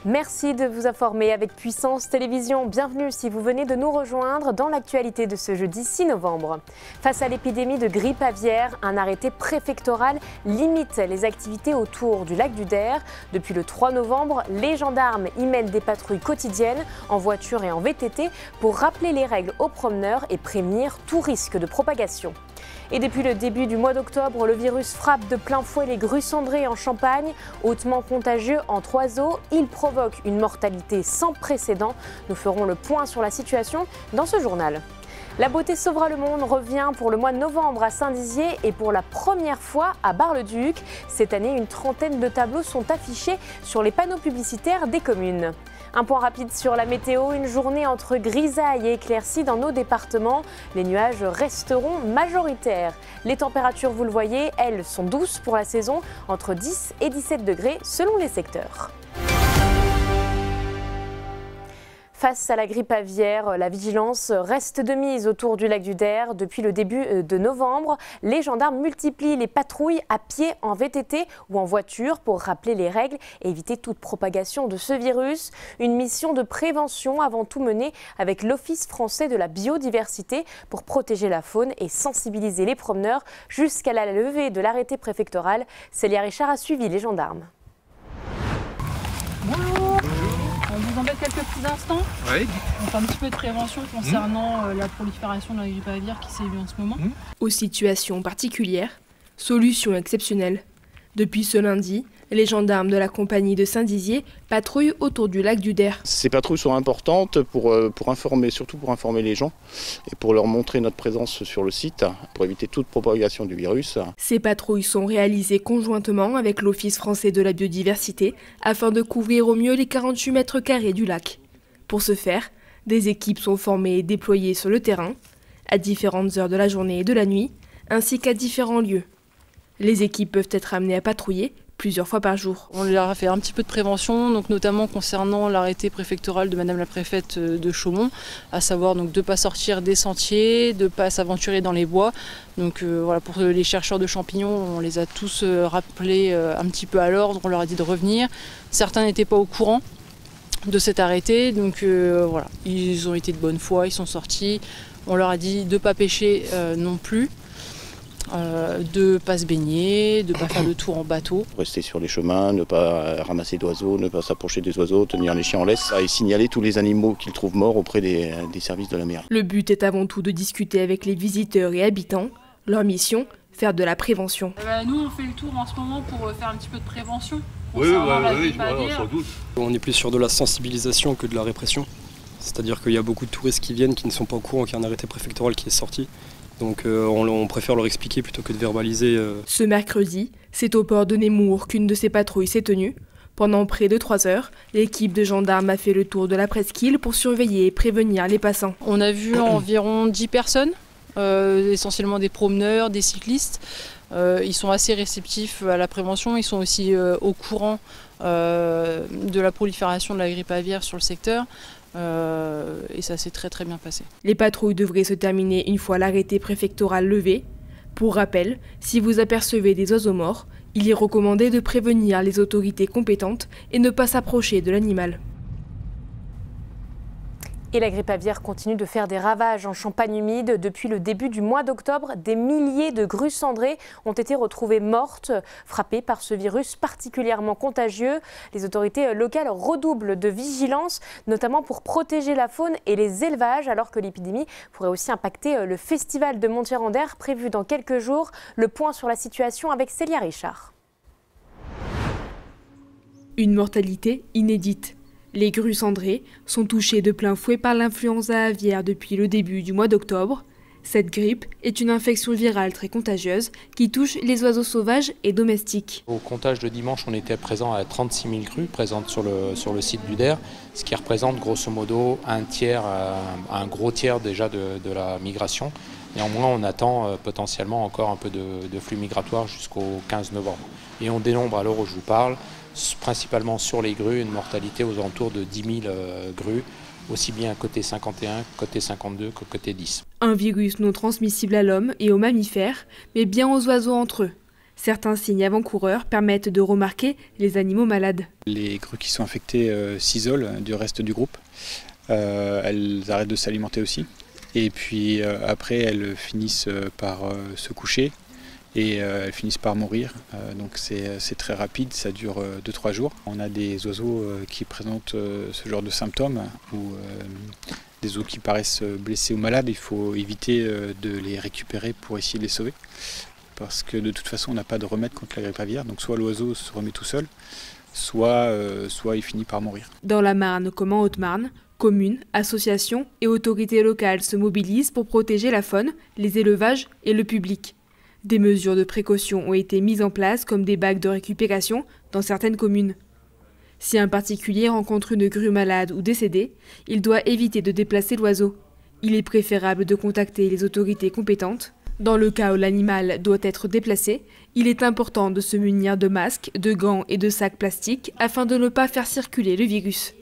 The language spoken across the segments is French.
Merci de vous informer avec Puissance Télévision. Bienvenue si vous venez de nous rejoindre dans l'actualité de ce jeudi 6 novembre. Face à l'épidémie de grippe aviaire, un arrêté préfectoral limite les activités autour du lac du Der. Depuis le 3 novembre, les gendarmes y mènent des patrouilles quotidiennes en voiture et en VTT pour rappeler les règles aux promeneurs et prévenir tout risque de propagation. Et depuis le début du mois d'octobre, le virus frappe de plein fouet les grues cendrées en Champagne. Hautement contagieux entre oiseaux, il provoque une mortalité sans précédent. Nous ferons le point sur la situation dans ce journal. La beauté sauvera le monde revient pour le mois de novembre à Saint-Dizier et pour la première fois à Bar-le-Duc. Cette année, une trentaine de tableaux sont affichés sur les panneaux publicitaires des communes. Un point rapide sur la météo, une journée entre grisailles et éclaircies dans nos départements. Les nuages resteront majoritaires. Les températures, vous le voyez, elles sont douces pour la saison, entre 10 et 17 degrés selon les secteurs. Face à la grippe aviaire, la vigilance reste de mise autour du lac du Der. Depuis le début de novembre, les gendarmes multiplient les patrouilles à pied, en VTT ou en voiture pour rappeler les règles et éviter toute propagation de ce virus. Une mission de prévention avant tout menée avec l'Office français de la biodiversité pour protéger la faune et sensibiliser les promeneurs jusqu'à la levée de l'arrêté préfectoral. Célia Richard a suivi les gendarmes. Bonjour. On vous embête quelques petits instants. Oui. On fait un petit peu de prévention concernant la prolifération de la grippe aviaire qui sévit en ce moment. Aux situations particulières, solutions exceptionnelles. Depuis ce lundi, les gendarmes de la compagnie de Saint-Dizier patrouillent autour du lac du Der. Ces patrouilles sont importantes pour informer, surtout pour informer les gens et pour leur montrer notre présence sur le site pour éviter toute propagation du virus. Ces patrouilles sont réalisées conjointement avec l'Office français de la biodiversité afin de couvrir au mieux les 48 mètres carrés du lac. Pour ce faire, des équipes sont formées et déployées sur le terrain, à différentes heures de la journée et de la nuit, ainsi qu'à différents lieux. Les équipes peuvent être amenées à patrouiller plusieurs fois par jour. On leur a fait un petit peu de prévention, donc notamment concernant l'arrêté préfectoral de Madame la préfète de Chaumont, à savoir donc de ne pas sortir des sentiers, de ne pas s'aventurer dans les bois. Donc voilà, pour les chercheurs de champignons, on les a tous rappelés un petit peu à l'ordre, on leur a dit de revenir. Certains n'étaient pas au courant de cet arrêté, donc voilà, ils ont été de bonne foi, ils sont sortis. On leur a dit de ne pas pêcher non plus. De ne pas se baigner, de ne pas faire de tour en bateau. Rester sur les chemins, ne pas ramasser d'oiseaux, ne pas s'approcher des oiseaux, tenir les chiens en laisse et signaler tous les animaux qu'ils trouvent morts auprès des services de la mairie. Le but est avant tout de discuter avec les visiteurs et habitants. Leur mission, faire de la prévention. Nous on fait le tour en ce moment pour faire un petit peu de prévention. Oui, sans doute. On est plus sur de la sensibilisation que de la répression. C'est-à-dire qu'il y a beaucoup de touristes qui viennent qui ne sont pas au courant qu'il y a un arrêté préfectoral qui est sorti. Donc on préfère leur expliquer plutôt que de verbaliser. Ce mercredi, c'est au port de Nemours qu'une de ces patrouilles s'est tenue. Pendant près de 3 heures, l'équipe de gendarmes a fait le tour de la presqu'île pour surveiller et prévenir les passants. On a vu environ 10 personnes, essentiellement des promeneurs, des cyclistes. Ils sont assez réceptifs à la prévention, ils sont aussi au courant de la prolifération de la grippe aviaire sur le secteur. Et ça s'est très bien passé. Les patrouilles devraient se terminer une fois l'arrêté préfectoral levé. Pour rappel, si vous apercevez des oiseaux morts, il est recommandé de prévenir les autorités compétentes et ne pas s'approcher de l'animal. Et la grippe aviaire continue de faire des ravages en Champagne humide. Depuis le début du mois d'octobre, des milliers de grues cendrées ont été retrouvées mortes, frappées par ce virus particulièrement contagieux. Les autorités locales redoublent de vigilance, notamment pour protéger la faune et les élevages, alors que l'épidémie pourrait aussi impacter le festival de Montier-en-Der prévu dans quelques jours. Le point sur la situation avec Célia Richard. Une mortalité inédite. Les grues cendrées sont touchées de plein fouet par l'influenza aviaire depuis le début du mois d'octobre. Cette grippe est une infection virale très contagieuse qui touche les oiseaux sauvages et domestiques. Au comptage de dimanche, on était présent à 36 000 grues présentes sur le site du Der, ce qui représente grosso modo un gros tiers déjà de la migration. Néanmoins, on attend potentiellement encore un peu de flux migratoire jusqu'au 15 novembre. Et on dénombre à l'heure où je vous parle, principalement sur les grues, une mortalité aux alentours de 10 000 grues, aussi bien côté 51, côté 52 que côté 10. Un virus non transmissible à l'homme et aux mammifères, mais bien aux oiseaux entre eux. Certains signes avant-coureurs permettent de remarquer les animaux malades. Les grues qui sont infectées s'isolent du reste du groupe. Elles arrêtent de s'alimenter aussi. Et puis après, elles finissent par se coucher et elles finissent par mourir. Donc c'est très rapide, ça dure 2-3 jours. On a des oiseaux qui présentent ce genre de symptômes ou des oiseaux qui paraissent blessés ou malades. Il faut éviter de les récupérer pour essayer de les sauver. Parce que de toute façon, on n'a pas de remède contre la grippe aviaire. Donc soit l'oiseau se remet tout seul, soit il finit par mourir. Dans la Marne comme en Haute-Marne, communes, associations et autorités locales se mobilisent pour protéger la faune, les élevages et le public. Des mesures de précaution ont été mises en place comme des bacs de récupération dans certaines communes. Si un particulier rencontre une grue malade ou décédée, il doit éviter de déplacer l'oiseau. Il est préférable de contacter les autorités compétentes. Dans le cas où l'animal doit être déplacé, il est important de se munir de masques, de gants et de sacs plastiques afin de ne pas faire circuler le virus.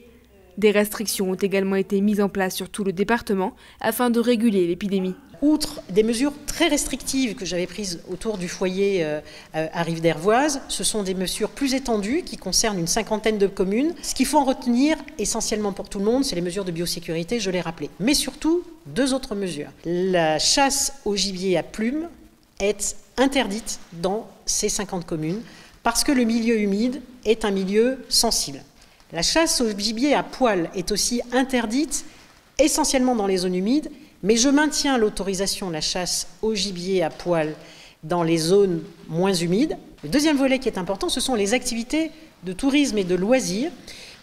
Des restrictions ont également été mises en place sur tout le département afin de réguler l'épidémie. Outre des mesures très restrictives que j'avais prises autour du foyer à Rive-d'Hervoise, ce sont des mesures plus étendues qui concernent une 50aine de communes. Ce qu'il faut en retenir essentiellement pour tout le monde, c'est les mesures de biosécurité, je l'ai rappelé. Mais surtout, 2 autres mesures. La chasse au gibier à plumes est interdite dans ces 50 communes parce que le milieu humide est un milieu sensible. La chasse au gibier à poil est aussi interdite essentiellement dans les zones humides, mais je maintiens l'autorisation de la chasse au gibier à poil dans les zones moins humides. Le deuxième volet qui est important, ce sont les activités de tourisme et de loisirs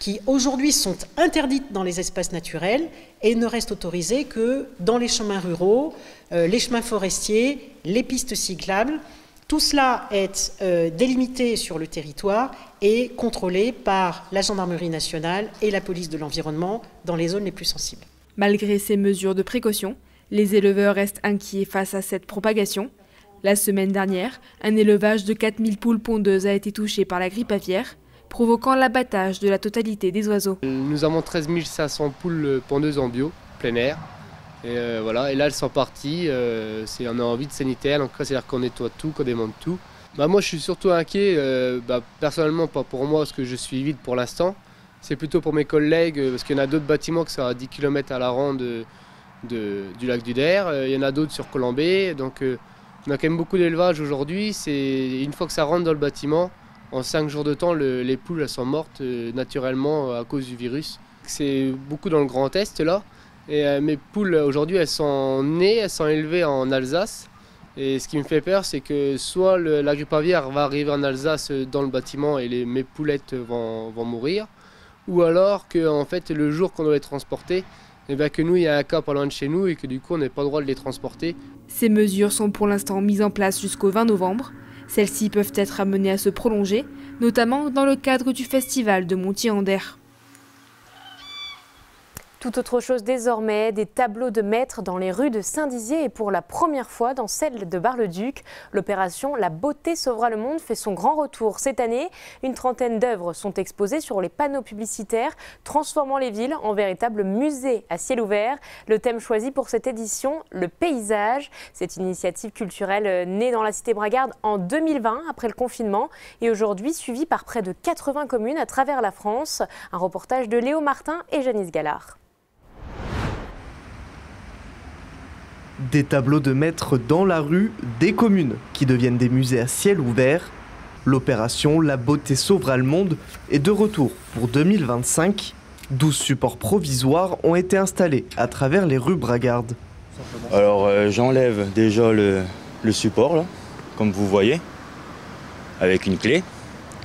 qui aujourd'hui sont interdites dans les espaces naturels et ne restent autorisées que dans les chemins ruraux, les chemins forestiers, les pistes cyclables. Tout cela est délimité sur le territoire et contrôlé par la gendarmerie nationale et la police de l'environnement dans les zones les plus sensibles. Malgré ces mesures de précaution, les éleveurs restent inquiets face à cette propagation. La semaine dernière, un élevage de 4000 poules pondeuses a été touché par la grippe aviaire, provoquant l'abattage de la totalité des oiseaux. Nous avons 13 500 poules pondeuses en bio, plein air. Et voilà, et là elles sont parties, on a envie de sanitaire, donc c'est-à-dire qu'on nettoie tout, qu'on démonte tout. Moi je suis surtout inquiet, personnellement pas pour moi parce que je suis vide pour l'instant, c'est plutôt pour mes collègues parce qu'il y en a d'autres bâtiments qui sont à 10 km à la ronde du lac du Der, il y en a d'autres sur Colombey, donc on a quand même beaucoup d'élevage aujourd'hui. Une fois que ça rentre dans le bâtiment, en 5 jours de temps, les poules elles sont mortes naturellement à cause du virus. C'est beaucoup dans le Grand Est là. Et mes poules aujourd'hui elles sont nées, elles sont élevées en Alsace. Et ce qui me fait peur c'est que soit la grippe aviaire va arriver en Alsace dans le bâtiment et mes poulettes vont mourir. Ou alors que en fait, le jour qu'on doit les transporter, que nous il y a un cas pas loin de chez nous et que du coup on n'a pas le droit de les transporter. Ces mesures sont pour l'instant mises en place jusqu'au 20 novembre. Celles-ci peuvent être amenées à se prolonger, notamment dans le cadre du festival de Montier-en-Der. Tout autre chose désormais, des tableaux de maîtres dans les rues de Saint-Dizier et pour la première fois dans celle de Bar-le-Duc. L'opération La beauté sauvera le monde fait son grand retour cette année. Une trentaine d'œuvres sont exposées sur les panneaux publicitaires, transformant les villes en véritables musées à ciel ouvert. Le thème choisi pour cette édition, le paysage. Cette initiative culturelle née dans la cité bragarde en 2020 après le confinement et aujourd'hui suivie par près de 80 communes à travers la France. Un reportage de Léo Martin et Janice Gallard. Des tableaux de maîtres dans la rue, des communes qui deviennent des musées à ciel ouvert. L'opération La beauté sauvera le monde est de retour pour 2025. 12 supports provisoires ont été installés à travers les rues bragardes. Alors j'enlève déjà le support, là, comme vous voyez, avec une clé.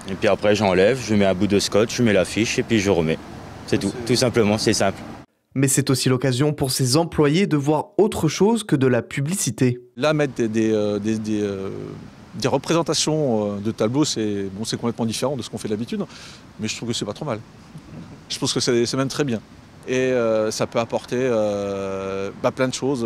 Et puis après j'enlève, je mets un bout de scotch, je mets l'affiche et puis je remets. C'est tout simplement, c'est simple. Mais c'est aussi l'occasion pour ses employés de voir autre chose que de la publicité. Là, mettre des représentations de tableaux, c'est complètement différent de ce qu'on fait d'habitude, mais je trouve que c'est pas trop mal. Je pense que c'est même très bien. Et ça peut apporter plein de choses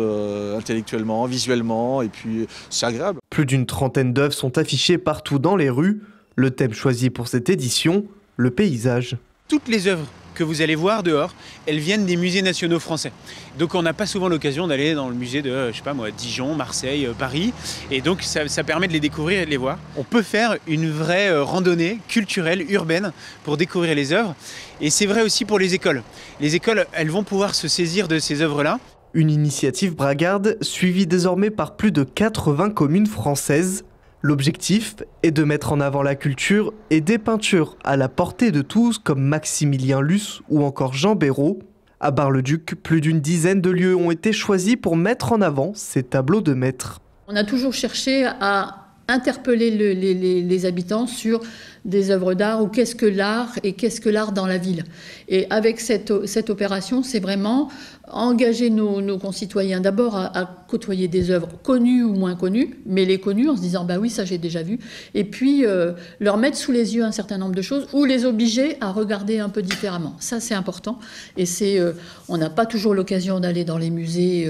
intellectuellement, visuellement, et puis c'est agréable. Plus d'une trentaine d'œuvres sont affichées partout dans les rues. Le thème choisi pour cette édition, le paysage. Toutes les œuvres que vous allez voir dehors, elles viennent des musées nationaux français. Donc on n'a pas souvent l'occasion d'aller dans le musée de, je sais pas moi, Dijon, Marseille, Paris. Et donc ça permet de les découvrir et de les voir. On peut faire une vraie randonnée culturelle, urbaine, pour découvrir les œuvres. Et c'est vrai aussi pour les écoles. Les écoles, elles vont pouvoir se saisir de ces œuvres-là. Une initiative bragarde suivie désormais par plus de 80 communes françaises. L'objectif est de mettre en avant la culture et des peintures à la portée de tous comme Maximilien Luce ou encore Jean Béraud. À Bar-le-Duc, plus d'une dizaine de lieux ont été choisis pour mettre en avant ces tableaux de maîtres. On a toujours cherché à interpeller les habitants sur des œuvres d'art ou qu'est-ce que l'art et qu'est-ce que l'art dans la ville. Et avec cette opération, c'est vraiment engager nos concitoyens d'abord à côtoyer des œuvres connues ou moins connues, mais les connues en se disant bah oui, ça j'ai déjà vu, et puis leur mettre sous les yeux un certain nombre de choses ou les obliger à regarder un peu différemment. Ça c'est important et on n'a pas toujours l'occasion d'aller dans les musées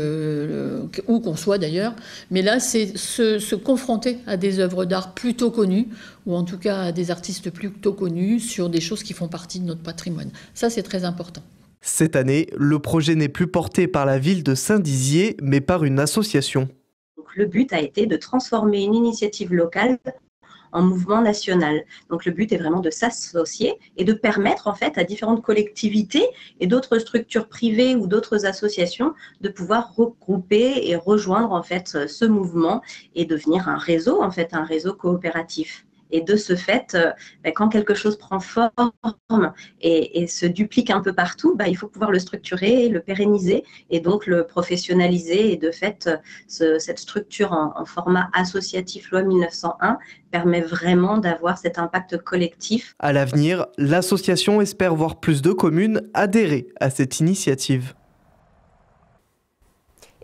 où qu'on soit d'ailleurs, mais là c'est se confronter à des œuvres d'art plutôt connues ou en tout cas à des artistes plutôt connus sur des choses qui font partie de notre patrimoine. Ça c'est très important. Cette année, le projet n'est plus porté par la ville de Saint-Dizier, mais par une association. Donc, le but a été de transformer une initiative locale en mouvement national. Donc le but est vraiment de s'associer et de permettre en fait à différentes collectivités et d'autres structures privées ou d'autres associations de pouvoir regrouper et rejoindre en fait ce mouvement et devenir un réseau coopératif. Et de ce fait, quand quelque chose prend forme et se duplique un peu partout, il faut pouvoir le structurer, le pérenniser et donc le professionnaliser. Et de fait, cette structure en format associatif loi 1901 permet vraiment d'avoir cet impact collectif. À l'avenir, l'association espère voir plus de communes adhérer à cette initiative.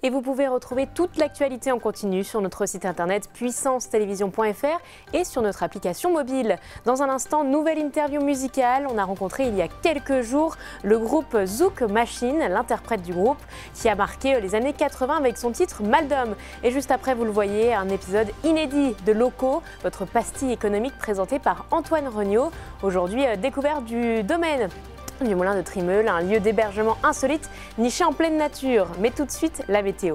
Et vous pouvez retrouver toute l'actualité en continu sur notre site internet puissancetelevision.fr et sur notre application mobile. Dans un instant, nouvelle interview musicale. On a rencontré il y a quelques jours le groupe Zouk Machine, l'interprète du groupe, qui a marqué les années 80 avec son titre Mal d'homme. Et juste après, vous le voyez, un épisode inédit de Locaux, votre pastille économique présentée par Antoine Regnault. Aujourd'hui, découverte du domaine du moulin de Trimeul, un lieu d'hébergement insolite niché en pleine nature. Mais tout de suite, la météo.